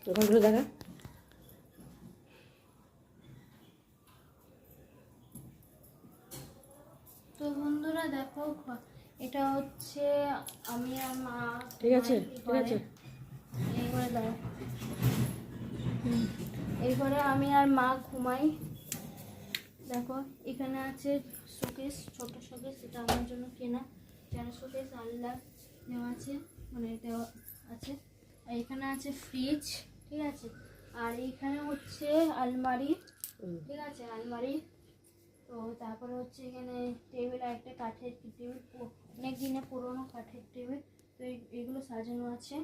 ঘরগুলো দেখা। তো বন্ধুরা দেখো, এটা হচ্ছে আমি আর মা। ঠিক আছে, ঠিক আছে। এই ঘরে দাঁড়া, এই ঘরে আমি আর মা ঘুমাই। দেখো এখানে আছে শোকেস, ছোট শোকেস, এটা আমার জন্য কেনা যেন শোকেস আল্লাহ দেওয়া আছে, মানে দেওয়া আছে। আর এখানে আছে ফ্রিজ, ঠিক আছে। আর এইখানে হচ্ছে আলমারি, ঠিক আছে, আলমারি। তো তারপরে হচ্ছে এখানে টেবিল, আর একটা কাঠের টেবিল, অনেক দিনের পুরোনো কাঠের টেবিল। তো এইগুলো সাজানো আছে।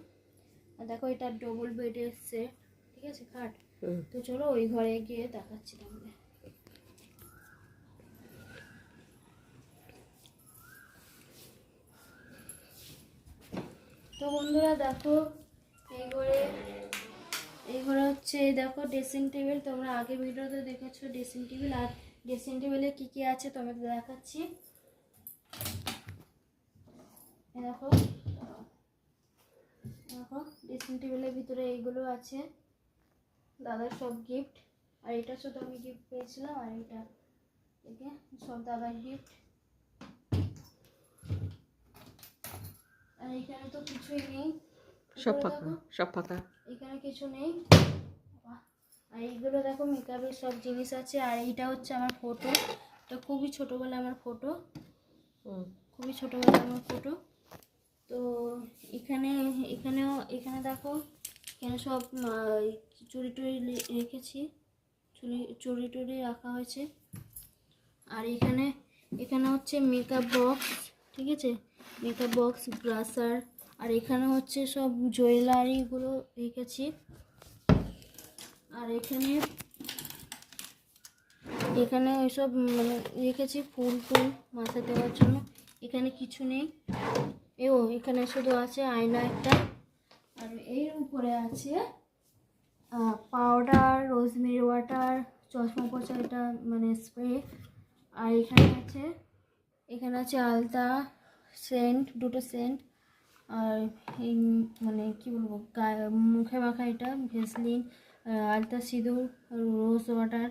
আর দেখো এটা ডবল বেডের সেট, ঠিক আছে, খাট। তো চলো ওই ঘরে গিয়ে দেখাচ্ছি তাহলে। তো বন্ধুরা দেখো, এই ঘরে হচ্ছে দেখো ড্রেসিং টেবিল। তোমরা আগে ভিডিওতে দেখেছো ড্রেসিং টেবিল। আর ড্রেসিং টেবিলে কি কি আছে তোমাকে দেখাচ্ছি। দেখো দেখো ড্রেসিং টেবিলের ভিতরে এইগুলো আছে, দাদার সব গিফট। আর এটা শুধু আমি গিফট পেয়েছিলাম, আর এটা সব দাদার গিফট। আর এখানে তো কিছুই নেই, সব ফাঁকা, সব ফাঁকা, এখানে কিছু নেই। আর এইগুলো দেখো মেকআপের সব জিনিস আছে। আর এইটা হচ্ছে আমার ফটো, এটা খুবই ছোটোবেলা আমার ফটো, খুবই ছোটোবেলা আমার ফটো। তো এখানে দেখো, এখানে সব চুড়ি টুড়ি রেখেছি, চুড়ি টুড়ি রাখা হয়েছে। আর এখানে হচ্ছে মেকআপ বক্স, ঠিক আছে, মেকআপ বক্স, ব্রাশার। আর এখানে হচ্ছে সব জুয়েলারিগুলো রেখেছি। আর এখানে ওইসব মানে রেখেছি ফুল টুল মাথা দেওয়ার জন্য। এখানে কিছু নেই, এখানে শুধু আছে আয়না একটা। আর এর উপরে আছে পাউডার, রোজমেরি ওয়াটার, চশমা পোছা, এটা মানে স্প্রে। আর এখানে আছে আলতা, সেন্ট, দুটো সেন্ট। আর এই মানে কি বলবো, মুখে মাখা এটা ভেসলিন, আলতা, সিঁদুর, রোজ ওয়াটার,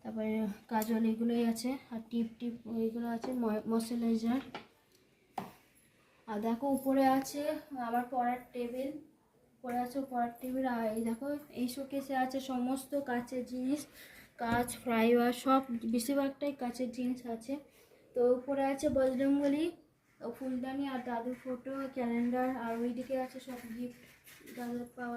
তারপরে কাজল, এগুলোই আছে। আর টিপ টিপ এইগুলো আছে, ময়শ্চারাইজার। আর দেখো উপরে আছে আমার পড়ার টেবিল, উপরে আছে পড়ার টেবিল। আর এই দেখো এই শোকেসে আছে সমস্ত কাচের জিনিস, কাচ, ফ্রাইওয়ার, সব বেশিরভাগটাই কাচের জিনিস আছে। তো উপরে আছে বজরংবলী, ফুলদানি, আর দাদুর ফটো, ক্যালেন্ডার। আর ওইদিকে আছে সব গিফট, দাদুর পাওয়ার